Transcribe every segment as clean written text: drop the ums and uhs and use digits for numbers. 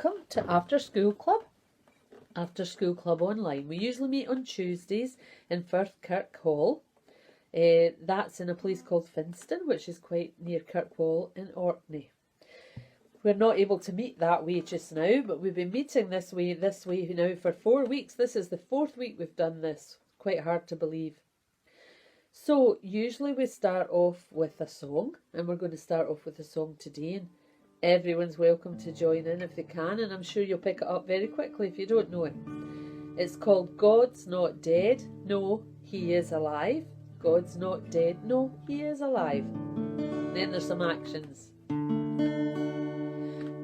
welcome to After School Club. After School Club Online. We usually meet on Tuesdays in Firth Church Hall. That's in a place called Finston, which is quite near Kirkwall in Orkney. We're not able to meet that way just now, but we've been meeting this way now for 4 weeks. This is the 4th week we've done this. Quite hard to believe. So usually we start off with a song, and we're going to start off with a song today, and everyone's welcome to join in if they can, and I'm sure you'll pick it up very quickly if you don't know it. It's called God's Not Dead, No, He Is Alive. God's not dead, no, He is alive. Then there's some actions.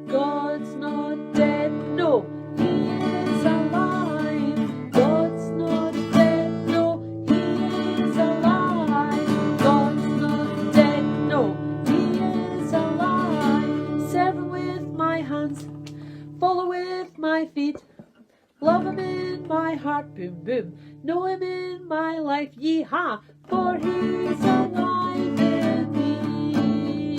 God's not dead, no, He is alive. God's not dead, no, He is alive. God's not dead, no, He is alive. Serve Him with my hands, follow with my feet. Love Him in my heart, boom, boom. Know Him in my life, yee-haw, for He's alive in me.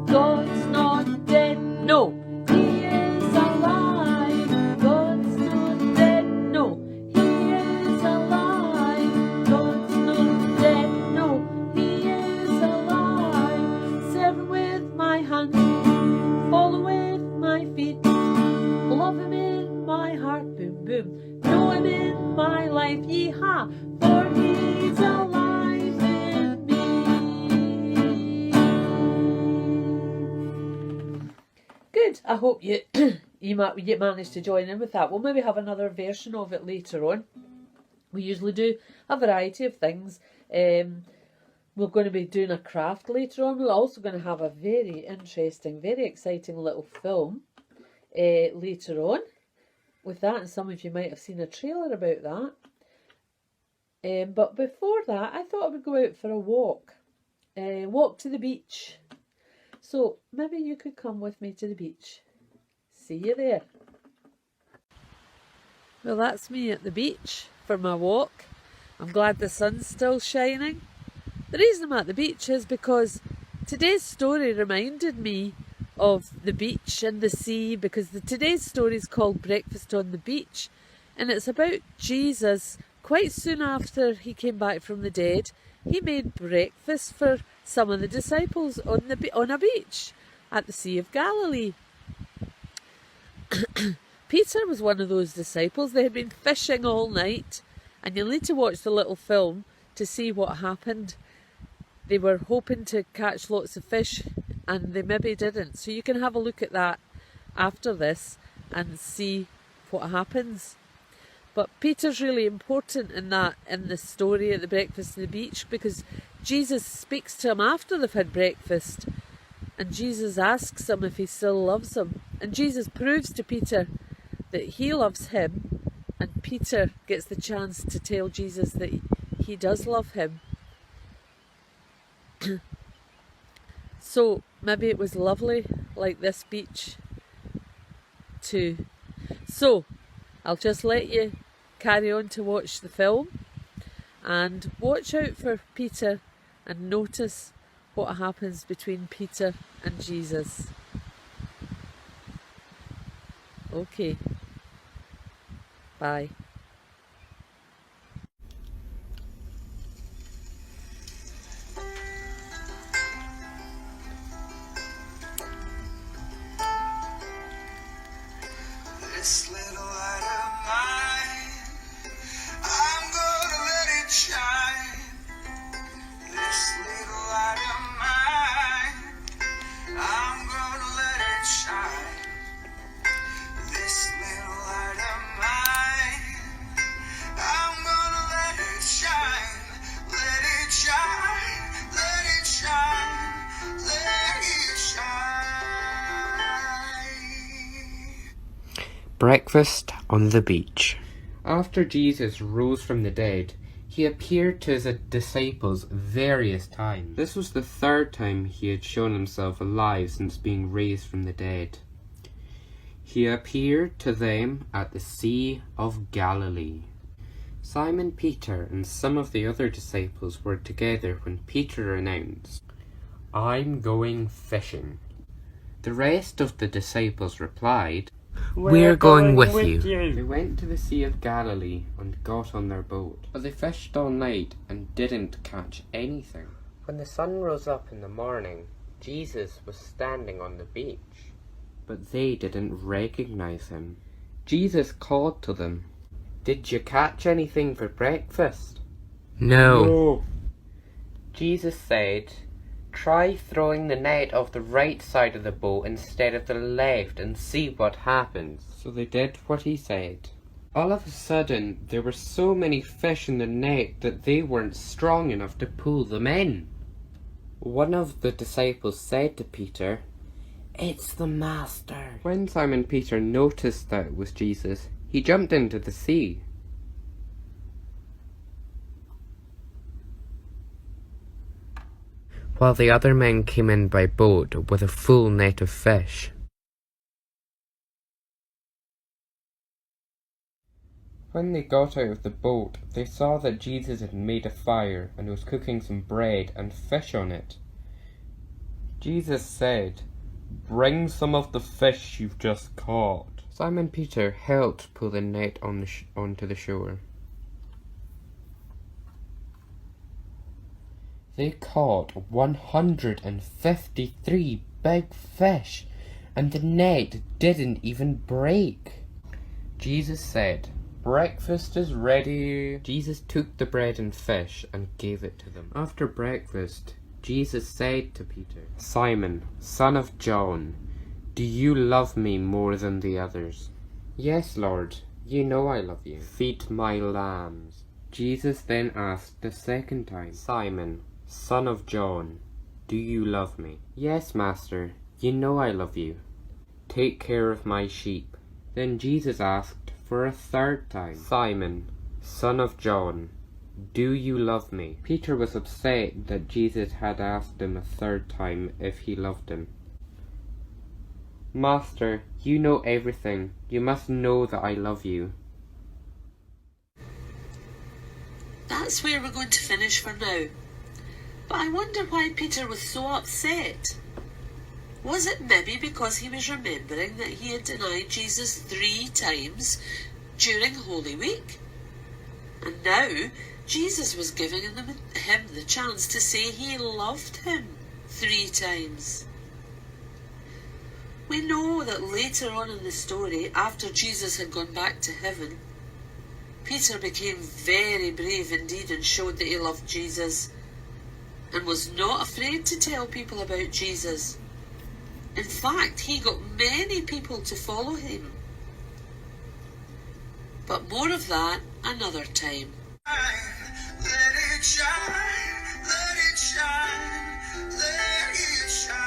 God's not dead, no, He is alive. God's not dead, no, He is alive. God's not dead, no, He is alive. Serve Him with my hands, follow with my feet. Love Him in my heart, boom, boom. Know Him in my life, yee-haw, for He's alive in me. Good. I hope you managed to join in with that. We'll maybe have another version of it later on. We usually do a variety of things. We're going to be doing a craft later on. We're also going to have a very interesting, very exciting little film later on with that, and some of you might have seen a trailer about that. But before that, I thought I would go out for a walk to the beach. So maybe you could come with me to the beach. See you there. Well, that's me at the beach for my walk. I'm glad the sun's still shining. The reason I'm at the beach is because today's story reminded me of the beach and the sea, because today's story is called Breakfast on the Beach, and it's about Jesus. Quite soon after he came back from the dead, he made breakfast for some of the disciples on a beach at the Sea of Galilee. Peter was one of those disciples. They had been fishing all night, and you'll need to watch the little film to see what happened. They were hoping to catch lots of fish, and they maybe didn't. So you can have a look at that after this and see what happens. But Peter's really important in the story at the breakfast on the beach, because Jesus speaks to him after they've had breakfast, and Jesus asks him if he still loves him. And Jesus proves to Peter that he loves him, and Peter gets the chance to tell Jesus that he does love him. So maybe it was lovely, like this beach too. So I'll just let you carry on to watch the film, and watch out for Peter and notice what happens between Peter and Jesus. Okay, bye. This little light of mine, I'm gonna let it shine. This little light of mine, I'm gonna let it shine. This little light of mine, I'm gonna let it shine. Let it shine, let it shine, let it shine. Breakfast on the beach. After Jesus rose from the dead, he appeared to his disciples various times. This was the 3rd time he had shown himself alive since being raised from the dead. He appeared to them at the Sea of Galilee. Simon Peter and some of the other disciples were together when Peter announced, "I'm going fishing." The rest of the disciples replied, "We're going with you." They went to the Sea of Galilee and got on their boat. But they fished all night and didn't catch anything. When the sun rose up in the morning, Jesus was standing on the beach. But they didn't recognize him. Jesus called to them, "Did you catch anything for breakfast?" No. Jesus said, "Try throwing the net off the right side of the boat instead of the left and see what happens." So they did what he said. All of a sudden, there were so many fish in the net that they weren't strong enough to pull them in. One of the disciples said to Peter, "It's the Master." When Simon Peter noticed that it was Jesus, he jumped into the sea. While the other men came in by boat with a full net of fish. When they got out of the boat, they saw that Jesus had made a fire and was cooking some bread and fish on it. Jesus said, "Bring some of the fish you've just caught." Simon Peter helped pull the net onto the shore. They caught 153 big fish, and the net didn't even break. Jesus said, "Breakfast is ready." Jesus took the bread and fish and gave it to them. After breakfast, Jesus said to Peter, "Simon, son of John, do you love me more than the others?" "Yes, Lord, you know I love you." "Feed my lambs." Jesus then asked the second time, "Simon, son of John, do you love me?" "Yes, Master, you know I love you." "Take care of my sheep." Then Jesus asked for a third time, "Simon, son of John, do you love me?" Peter was upset that Jesus had asked him a third time if he loved him. "Master, you know everything. You must know that I love you." That's where we're going to finish for now. But I wonder why Peter was so upset. Was it maybe because he was remembering that he had denied Jesus 3 times during Holy Week? And now Jesus was giving him the chance to say he loved him 3 times. We know that later on in the story, after Jesus had gone back to heaven, Peter became very brave indeed and showed that he loved Jesus and was not afraid to tell people about Jesus. In fact, he got many people to follow him. But more of that another time. Let it shine, let it shine, let it shine.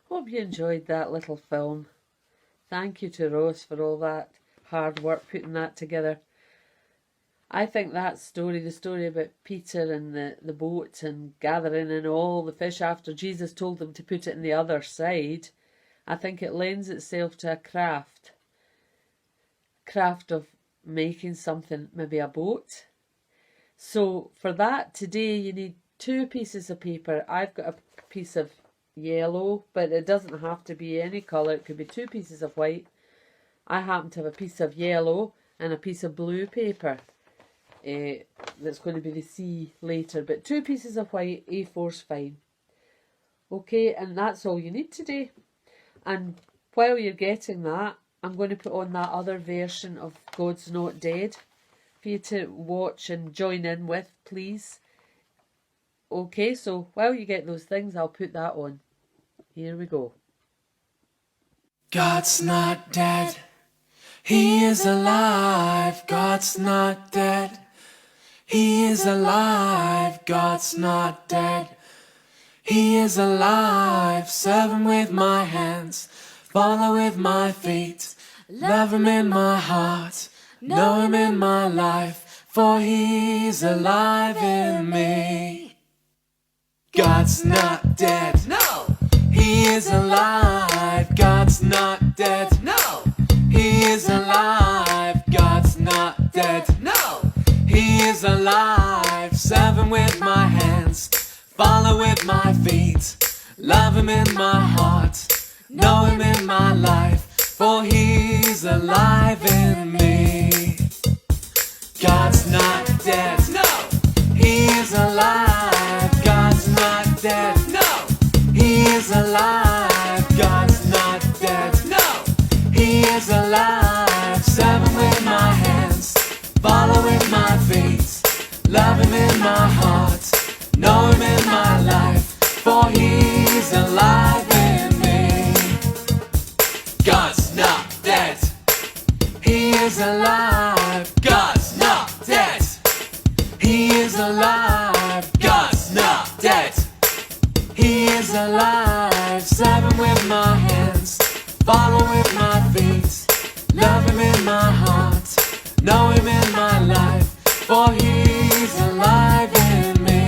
Hope you enjoyed that little film. Thank you to Rose for all that hard work putting that together. I think that story, the story about Peter and the boat and gathering in all the fish after Jesus told them to put it in the other side, I think it lends itself to a craft of making something, maybe a boat. So for that today you need 2 pieces of paper. I've got a piece of yellow, but it doesn't have to be any colour. It could be 2 pieces of white. I happen to have a piece of yellow and a piece of blue paper. That's going to be the sea later, but 2 pieces of white, A4's fine. Okay, and that's all you need today. And while you're getting that, I'm going to put on that other version of God's Not Dead for you to watch and join in with, please. Okay, so while you get those things, I'll put that on. Here we go. God's not dead. He is alive. God's not dead. He is alive. God's not dead. He is alive. Serve him with my hands. Follow with my feet. Love him in my heart. Know him in my life. For he's alive in me. God's not dead. No. He is alive. God's not dead. No. He is alive. God's not dead. No. He is alive. Serve him with my hands. follow with my feet, love him in my heart, know him in my life, for he's alive in me. God's not dead, no, he is alive. God's not dead, no, he is alive. God's not dead, no, he is alive. 7 with my hands, follow with my feet, love him in my heart, know him in my life, for he's alive in me. God's not dead, he is alive. God's not dead, he is alive. God's not dead, he is alive. 7 with my hands, follow with my feet, love him in my heart, know him in my life, for he's alive in me.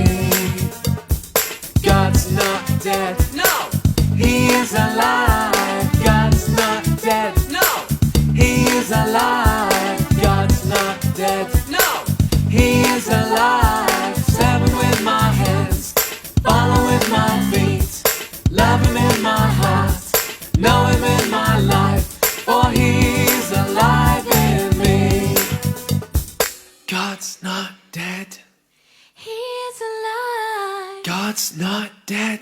God's not dead, no, he is alive. God's not dead, no, he is alive. God's not dead, no, he is alive. 7 with my hands, follow with my feet, love him in my heart, know him in my life, for he's alive in me. God's not dead, He is alive. God's not dead,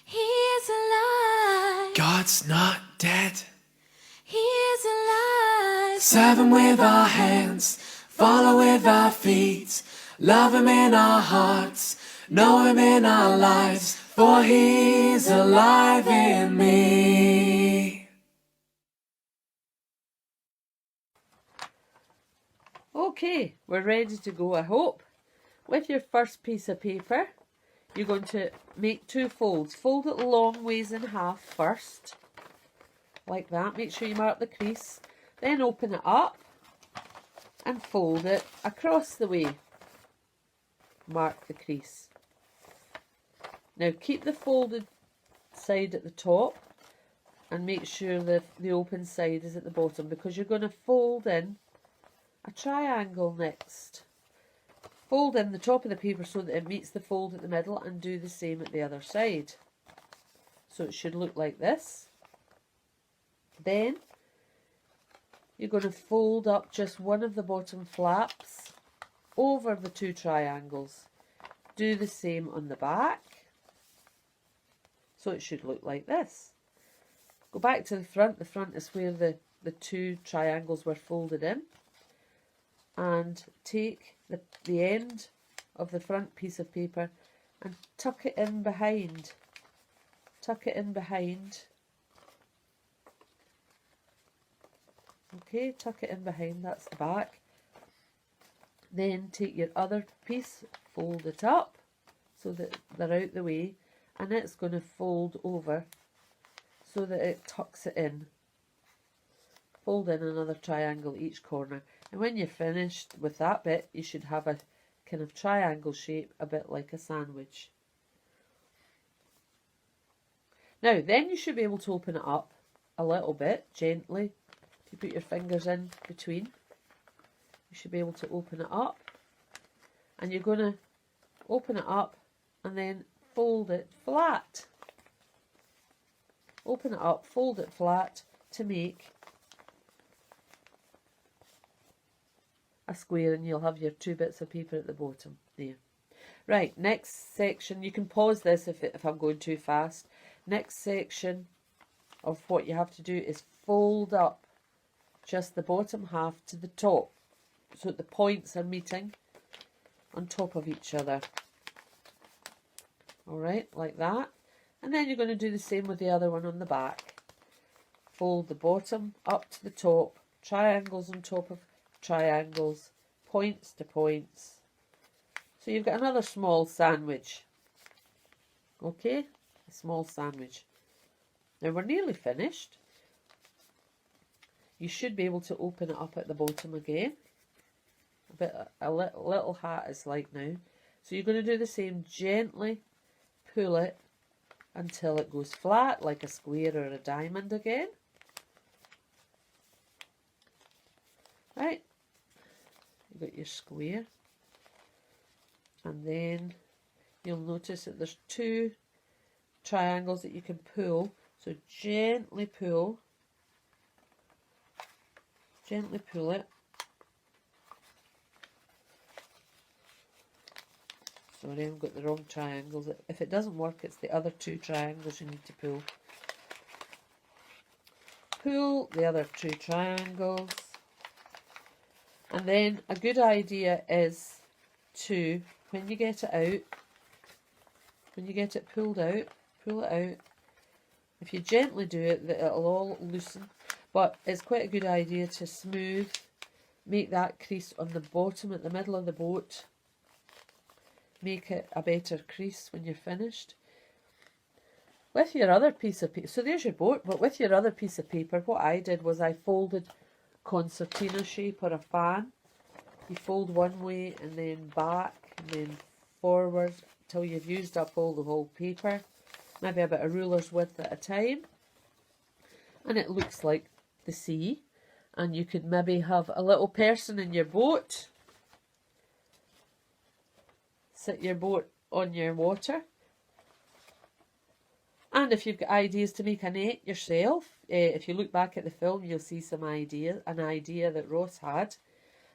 He is alive. God's not dead. He is alive. 7 with our hands, follow with our feet, love him in our hearts, know him in our lives, for he's alive in me. Okay, we're ready to go, I hope. With your first piece of paper, you're going to make 2 folds. Fold it long ways in half first, like that. Make sure you mark the crease. Then open it up and fold it across the way. Mark the crease. Now keep the folded side at the top and make sure that the open side is at the bottom, because you're going to fold in a triangle next. Fold in the top of the paper so that it meets the fold at the middle, and do the same at the other side. So it should look like this. Then you're going to fold up just one of the bottom flaps over the 2 triangles. Do the same on the back. So it should look like this. Go back to the front. The front is where the 2 triangles were folded in. And take the end of the front piece of paper and tuck it in behind. Tuck it in behind. Okay, tuck it in behind, that's the back. Then take your other piece, fold it up so that they're out the way, and it's going to fold over so that it tucks it in. Fold in another triangle each corner, and when you're finished with that bit, you should have a kind of triangle shape, a bit like a sandwich. Now then you should be able to open it up a little bit gently. If you put your fingers in between, you should be able to open it up, and you're going to open it up and then fold it flat. Open it up, fold it flat to make a square, and you'll have your 2 bits of paper at the bottom there. Right, next section, you can pause this if I'm going too fast. Next section of what you have to do is fold up just the bottom half to the top, so that the points are meeting on top of each other. Alright, like that. And then you're going to do the same with the other one on the back. Fold the bottom up to the top, triangles on top of triangles, points to points. So you've got another small sandwich. Okay, a small sandwich. Now we're nearly finished. You should be able to open it up at the bottom again. A little hat is like now. So you're going to do the same, gently pull it until it goes flat like a square or a diamond again. Right, you've got your square, and then you'll notice that there's 2 triangles that you can pull. So gently pull it. Sorry, I've got the wrong triangles. If it doesn't work, it's the other 2 triangles you need to pull. Pull the other 2 triangles. And then a good idea is to, when you get it out, when you get it pulled out, pull it out. If you gently do it, it'll all loosen. But it's quite a good idea to smooth, make that crease on the bottom at the middle of the boat. Make it a better crease when you're finished. With your other piece of paper, so there's your boat, but with your other piece of paper, what I did was I folded concertina shape or a fan. You fold one way and then back and then forward till you've used up all the whole paper. Maybe a bit of ruler's width at a time. And it looks like the sea. And you could maybe have a little person in your boat. Sit your boat on your water. And if you've got ideas to make a net yourself, if you look back at the film, you'll see an idea that Ross had.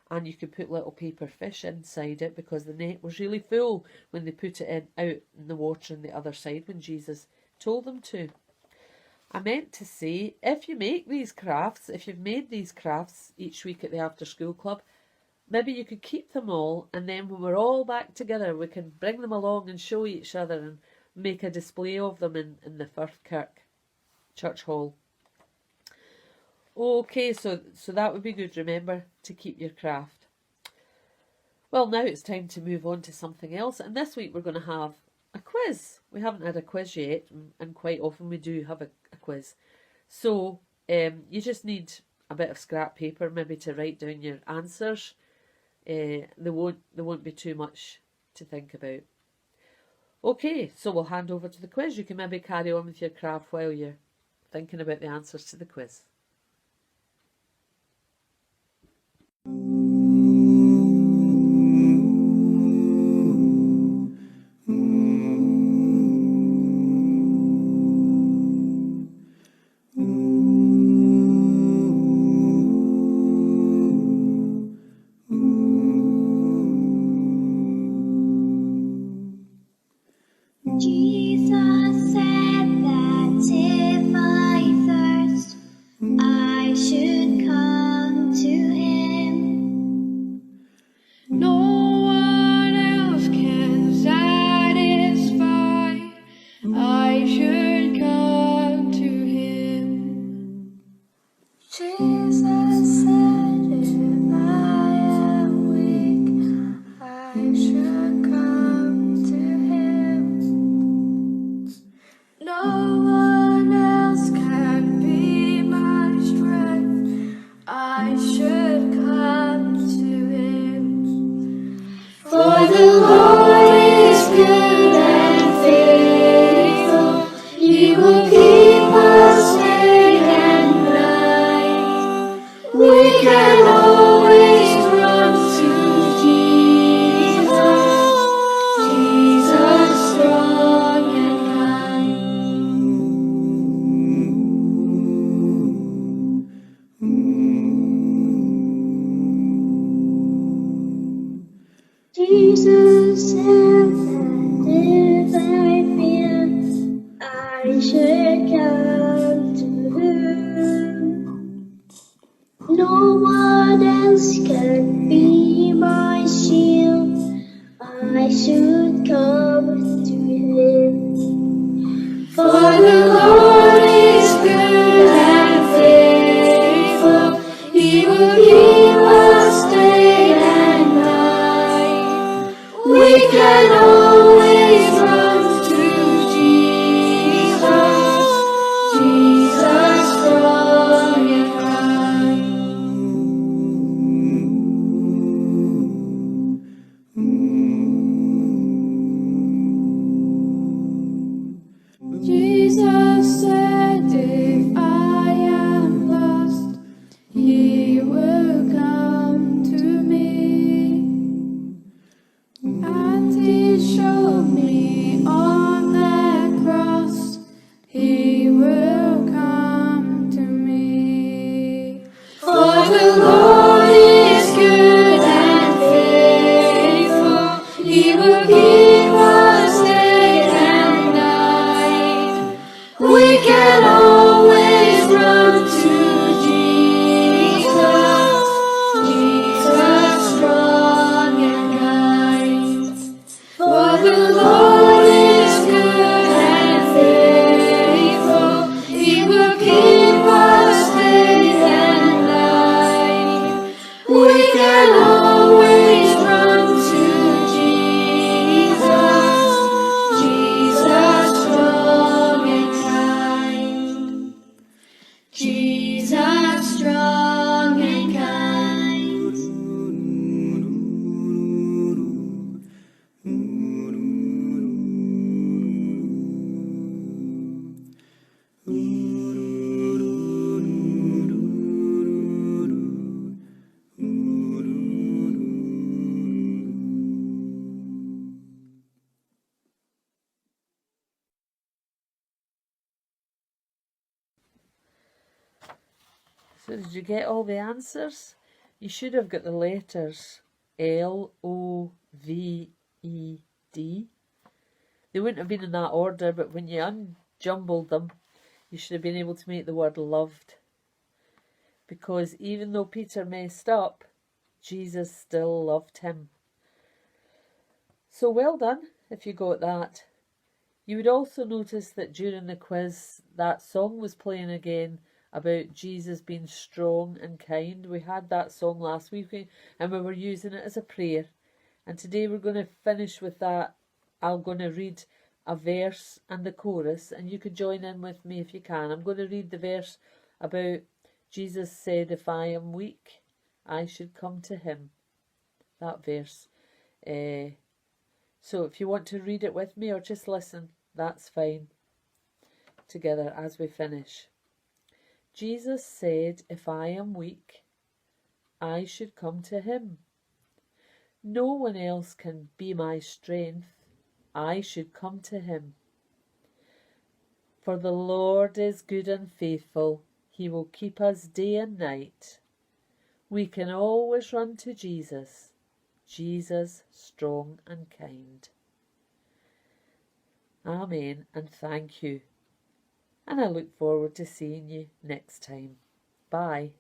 And you could put little paper fish inside it because the net was really full when they put it out in the water on the other side when Jesus told them to. I meant to say, if you make these crafts, if you've made these crafts each week at the After School Club, maybe you could keep them all, and then when we're all back together, we can bring them along and show each other and make a display of them in the Firth Church Hall. Okay, so that would be good. Remember to keep your craft. Well, now it's time to move on to something else. And this week we're going to have a quiz. We haven't had a quiz yet, and quite often we do have a quiz. So you just need a bit of scrap paper, maybe to write down your answers. There won't be too much to think about. Okay, so we'll hand over to the quiz. You can maybe carry on with your craft while you're thinking about the answers to the quiz. Jesus said that if I thirst, I should come to him. No one else can satisfy. I should come to him. Jesus said if I am weak, I should come to him. No one else can be my strength. I should come to him. For the Lord is good and faithful. He will keep us day and night. We can always run to Jesus. Jesus strong and kind. Jesus said that if I fear, I should come to him. No one else can be my shield. I should come to him. For the Lord is good and faithful. He will keep us day and night. We can always run to Jesus. Jesus strong and kind. Jesus run to Jesus, Jesus strong and kind. For the Lord is good and faithful, He will keep us safe and light. We can always run to Jesus, Jesus strong and kind. Jesus strong and kind. So did you get all the answers? You should have got the letters L-O-V-E-D. They wouldn't have been in that order, but when you unjumbled them, you should have been able to make the word loved. Because even though Peter messed up, Jesus still loved him. So well done if you got that. You would also notice that during the quiz, that song was playing again about Jesus being strong and kind. We had that song last week and we were using it as a prayer. And today we're going to finish with that. I'm going to read a verse and the chorus, and you could join in with me if you can. I'm going to read the verse about Jesus said, if I am weak, I should come to him. That verse. So if you want to read it with me or just listen, that's fine. Together as we finish. Jesus said, if I am weak, I should come to him. No one else can be my strength. I should come to him. For the Lord is good and faithful. He will keep us day and night. We can always run to Jesus. Jesus strong and kind. Amen and thank you. And I look forward to seeing you next time. Bye.